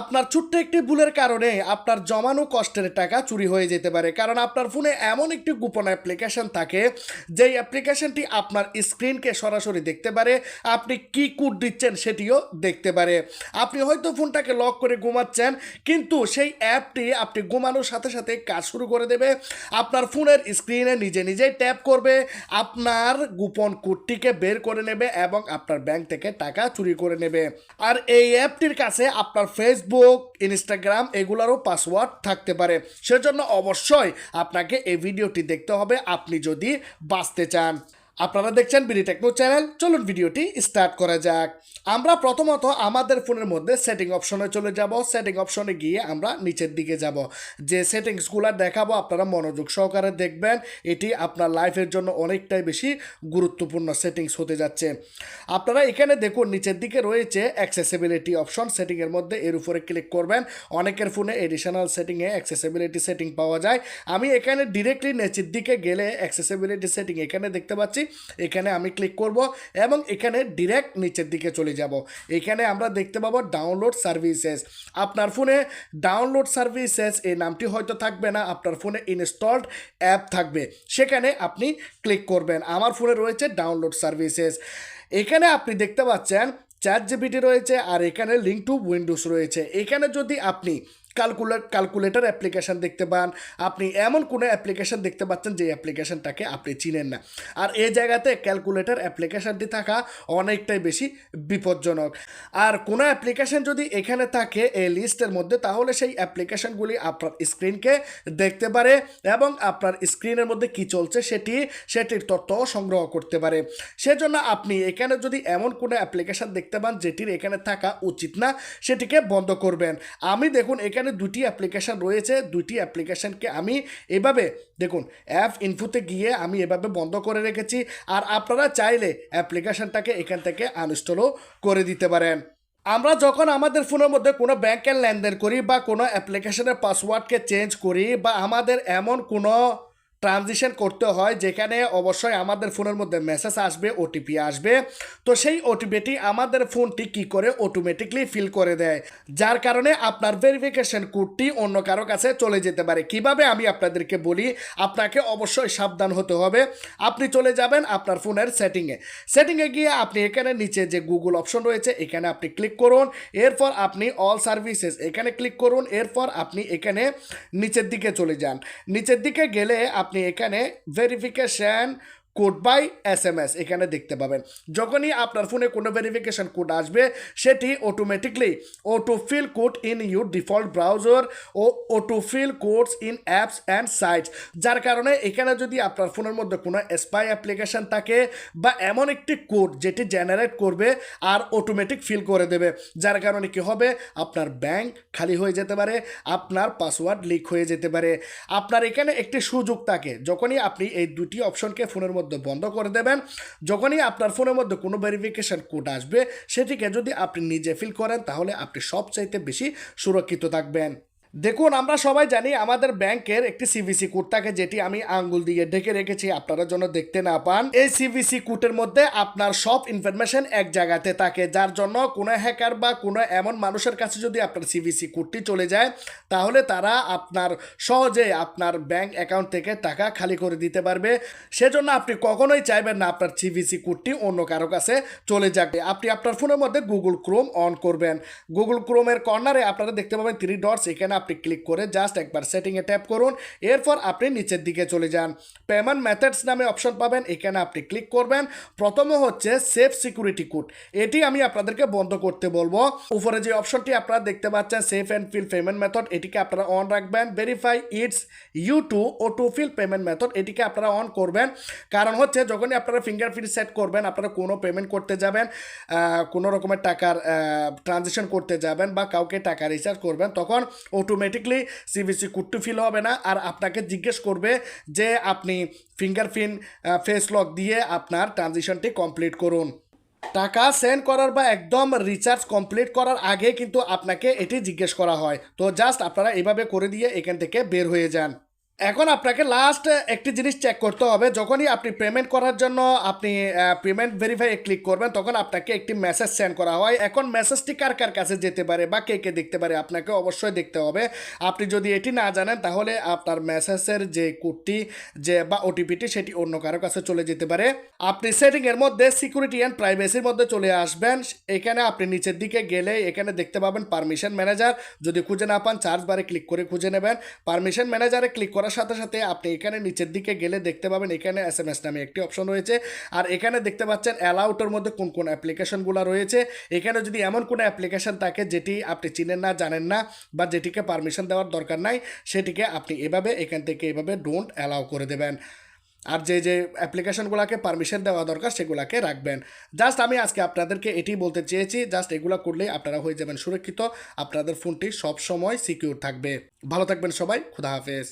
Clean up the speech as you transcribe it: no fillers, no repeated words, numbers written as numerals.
আপনার ছোট্ট একটি ভুলের কারণে আপনার জমানো কষ্টের টাকা চুরি হয়ে যেতে পারে, কারণ আপনার ফোনে এমন একটি গোপন অ্যাপ্লিকেশন থাকে যেই অ্যাপ্লিকেশনটি আপনার স্ক্রিনকে সরাসরি দেখতে পারে, আপনি কি কোড দিচ্ছেন সেটিও দেখতে পারে। আপনি হয়তো ফোনটাকে লক করে ঘুমাচ্ছেন, কিন্তু সেই অ্যাপটি আপনি ঘুমানোর সাথে সাথে কাজ শুরু করে দেবে, আপনার ফোনের স্ক্রিনে নিজে নিজেই ট্যাপ করবে, আপনার গোপন কোডটিকে বের করে নেবে এবং আপনার ব্যাংক থেকে টাকা চুরি করে নেবে। আর এই অ্যাপটির কাছে আপনার ফেসবুক, ইনস্টাগ্রাম এগুলোরও পাসওয়ার্ড থাকতে পারে। সেজন্য অবশ্যই আপনাকে এই ভিডিওটি দেখতে হবে আপনি যদি বাঁচতে চান। আপনারা দেখছেন বিডি টেকনো চ্যানেল, চলুন ভিডিওটি স্টার্ট করা যাক। আমরা প্রথমত আমাদের ফোনের মধ্যে সেটিং অপশনে চলে যাব। সেটিং অপশনে গিয়ে আমরা নিচের দিকে যাব। যে সেটিংসগুলো দেখাবো আপনারা মনোযোগ সহকারে দেখবেন, এটি আপনার লাইফের জন্য অনেকটাই বেশি গুরুত্বপূর্ণ সেটিংস হতে যাচ্ছে। আপনারা এখানে দেখুন নিচের দিকে রয়েছে অ্যাক্সেসিবিলিটি অপশন, সেটিংয়ের মধ্যে এর উপরে ক্লিক করবেন। অনেকের ফোনে এডিশনাল সেটিংয়ে অ্যাক্সেসিবিলিটি সেটিং পাওয়া যায়। আমি এখানে ডিরেক্টলি নিচের দিকে গেলে অ্যাক্সেসিবিলিটি সেটিং এখানে দেখতে পাচ্ছি, এখানে আমি ক্লিক করব এবং এখানে ডিরেক্ট নিচের দিকে চলে যাব। এখানে আমরা দেখতে পাবো ডাউনলোড সার্ভিসেস। আপনার ফোনে ডাউনলোড সার্ভিসেস এই নামটি হয়তো থাকবে না, আপনার ফোনে ইনস্টলড অ্যাপ থাকবে, সেখানে আপনি ক্লিক করবেন। আমার ফোনে রয়েছে ডাউনলোড সার্ভিসেস। এখানে আপনি দেখতে পাচ্ছেন চ্যাটজিপিটি রয়েছে আর এখানে লিঙ্ক টু উইন্ডোজ রয়েছে। এখানে যদি আপনি ক্যালকুলেটর অ্যাপ্লিকেশান দেখতে পান, আপনি এমন কোনো অ্যাপ্লিকেশান দেখতে পাচ্ছেন যে অ্যাপ্লিকেশানটাকে আপনি চিনেন না, আর এই জায়গাতে ক্যালকুলেটর অ্যাপ্লিকেশানটি থাকা অনেকটাই বেশি বিপজ্জনক। আর কোনো অ্যাপ্লিকেশান যদি এখানে থাকে এই লিস্টের মধ্যে, তাহলে সেই অ্যাপ্লিকেশানগুলি আপনার স্ক্রিনকে দেখতে পারে এবং আপনার স্ক্রিনের মধ্যে কি চলছে সেটির তথ্য সংগ্রহ করতে পারে। সেজন্য আপনি এখানে যদি এমন কোনো অ্যাপ্লিকেশান দেখতে পান যেটির এখানে থাকা উচিত না, সেটিকে বন্ধ করবেন। আমি দেখুন এখানে দুটি অ্যাপ্লিকেশান রয়েছে, দুটি অ্যাপ্লিকেশানকে আমি এভাবে দেখুন অ্যাপ ইনফোতে গিয়ে আমি এভাবে বন্ধ করে রেখেছি। আর আপনারা চাইলে অ্যাপ্লিকেশানটাকে এখান থেকে আনইনস্টলও করে দিতে পারেন। আমরা যখন আমাদের ফোনের মধ্যে কোনো ব্যাংকের লেনদেন করি বা কোনো অ্যাপ্লিকেশনের পাসওয়ার্ডকে চেঞ্জ করি বা আমাদের এমন কোনো ট্রানজিশন করতে হয় যেখানে অবশ্যই আমাদের ফোনের মধ্যে মেসেজ আসবে, ওটিপি আসবে, তো সেই ওটিপিটি আমাদের ফোনটি কি করে অটোমেটিকলি ফিল করে দেয়, যার কারণে আপনার ভেরিফিকেশন কোডটি অন্য কারো কাছে চলে যেতে পারে। কিভাবে আমি আপনাদেরকে বলি, আপনাকে অবশ্যই সাবধান হতে হবে। আপনি চলে যাবেন আপনার ফোনের সেটিংয়ে গিয়ে আপনি এখানে নিচে যে গুগল অপশন রয়েছে এখানে আপনি ক্লিক করুন, এরপর আপনি অল সার্ভিসেস এখানে ক্লিক করুন, এরপর আপনি এখানে নিচের দিকে চলে যান। নিচের দিকে গেলে আপনি এখানে ভেরিফিকেশন কোড বাই SMS এখানে দেখতে পাবেন। যখনই আপনার ফোনে কোনো ভেরিফিকেশন কোড আসবে সেটি automatically autofill code in your default browser ও autofill codes in apps and sites, যার কারণে এখানে যদি আপনার ফোনের মধ্যে কোনো স্পাই অ্যাপ্লিকেশন থাকে বা এমন একটি কোড যেটি জেনারেট করবে আর অটোমেটিক ফিল করে দেবে, যার কারণে কি হবে, আপনার ব্যাংক খালি হয়ে যেতে পারে, আপনার পাসওয়ার্ড লিক হয়ে যেতে পারে। আপনার এখানে একটি সুযোগ থাকে, যখনই আপনি এই দুটি অপশনকে ফোনের মধ্যে বন্ধ করে দেবেন, যখনই আপনার ফোনের মধ্যে কোনো ভেরিফিকেশন কোড আসবে সেটিকে যদি আপনি নিজে ফিল করেন, তাহলে আপনি সবচাইতে বেশি সুরক্ষিত থাকবেন। দেখুন আমরা সবাই জানি আমাদের ব্যাংকের একটি সিভিসি কোড থাকে, যেটি আমি আঙ্গুল দিয়ে ঢেকে রেখেছি আপনারা যেন দেখতে না পান। এই সিভিসি কোডের মধ্যে আপনার সব ইনফরমেশন এক জায়গাতে থাকে, যার জন্য কোনো হ্যাকার বা কোনো এমন মানুষের কাছে যদি আপনার সিভিসি কোডটি চলে যায়, তাহলে তারা আপনার সহজে আপনার ব্যাংক অ্যাকাউন্ট থেকে টাকা খালি করে দিতে পারবে। সেজন্য আপনি কখনোই চাইবেন না আপনার সিভিসি কোডটি অন্য কারো কাছে চলে যাবে। আপনি আপনার ফোনের মধ্যে গুগল ক্রোম অন করবেন। গুগল ক্রোমের কর্নারে আপনারা দেখতে পাবেন 3 ডটস, এখানে আপনি ক্লিক করে জাস্ট একবার সেটিংয়ে ট্যাপ করুন, এরপর আপনি নিচের দিকে চলে যান। পেমেন্ট মেথডস নামে অপশন পাবেন, এখানে আপনি ক্লিক করবেন। প্রথমে হচ্ছে সেফ সিকিউরিটি কোড, এটি আমি আপনাদেরকে বন্ধ করতে বলবো। উপরে যে অপশনটি আপনারা দেখতে পাচ্ছেন save and fill payment method, এটিকে আপনারা অন রাখবেন। Verify it's you to auto fill payment method, এটিকে আপনারা অন করবেন। কারণ হচ্ছে যখনই আপনারা ফিঙ্গারপ্রিন্ট সেট করবেন, আপনারা কোনো পেমেন্ট করতে যাবেন, কোনো রকমের টাকার ট্রানজেকশন করতে যাবেন বা কাউকে টাকা রিচার্জ করবেন, তখন অটোমেটিকলি সিভিসি কোডটি ফিল হবে না, আর আপনাকে জিজ্ঞেস করবে যে আপনি ফিঙ্গারপ্রিন্ট ফেস লক দিয়ে আপনার ট্রানজেকশনটি কমপ্লিট করুন। টাকা সেন্ড করার বা একদম রিচার্জ কমপ্লিট করার আগে কিন্তু আপনাকে এটি জিজ্ঞেস করা হয়। তো জাস্ট আপনারা এইভাবে করে দিয়ে এখান থেকে বের হয়ে যান। এখন আপনাকে লাস্ট একটি জিনিস চেক করতে হবে, যখনই আপনি পেমেন্ট করার জন্য আপনি পেমেন্ট ভেরিফাই ক্লিক করবেন তখন আপনাকে একটি মেসেজ সেন্ড করা হয়। এখন মেসেজটি কার কার কাছে যেতে পারে বা কে কে দেখতে পারে আপনাকে অবশ্যই দেখতে হবে। আপনি যদি এটি না জানেন তাহলে আপনার মেসেজের যে কোডটি যে বা ওটিপিটি সেটি অন্য কারো কাছে চলে যেতে পারে। আপনি সেটিংয়ের মধ্যে সিকিউরিটি অ্যান্ড প্রাইভেসির মধ্যে চলে আসবেন। এখানে আপনি নিচের দিকে গেলে এখানে দেখতে পাবেন পারমিশন ম্যানেজার। যদি খুঁজে না পান সার্চ বারে ক্লিক করে খুঁজে নেবেন। পারমিশন ম্যানেজারে ক্লিক করার সাথে সাথে আপনি এখানে নিচের দিকে গেলে দেখতে পাবেন এখানে SMS নামে একটি অপশন রয়েছে। আর এখানে দেখতে পাচ্ছেন অ্যালাউটের মধ্যে কোন কোন অ্যাপ্লিকেশনগুলো রয়েছে। এখানে যদি এমন কোনো অ্যাপ্লিকেশন থাকে যেটি আপনি চিনেন না, জানেন না বা যেটিকে পারমিশন দেওয়ার দরকার নাই, সেটিকে আপনি এভাবে এখান থেকে এভাবে ডোন্ট অ্যালাউ করে দেবেন। আর যে যে অ্যাপ্লিকেশনগুলোকে পারমিশন দেওয়া দরকার সেগুলোকে রাখবেন। জাস্ট আমি আজকে আপনাদেরকে এটি বলতে চেয়েছি, জাস্ট এগুলো করলেই আপনারা হয়ে যাবেন সুরক্ষিত, আপনাদের ফোনটি সব সময় সিকিউর থাকবে। ভালো থাকবেন সবাই, খুদা হাফেজ।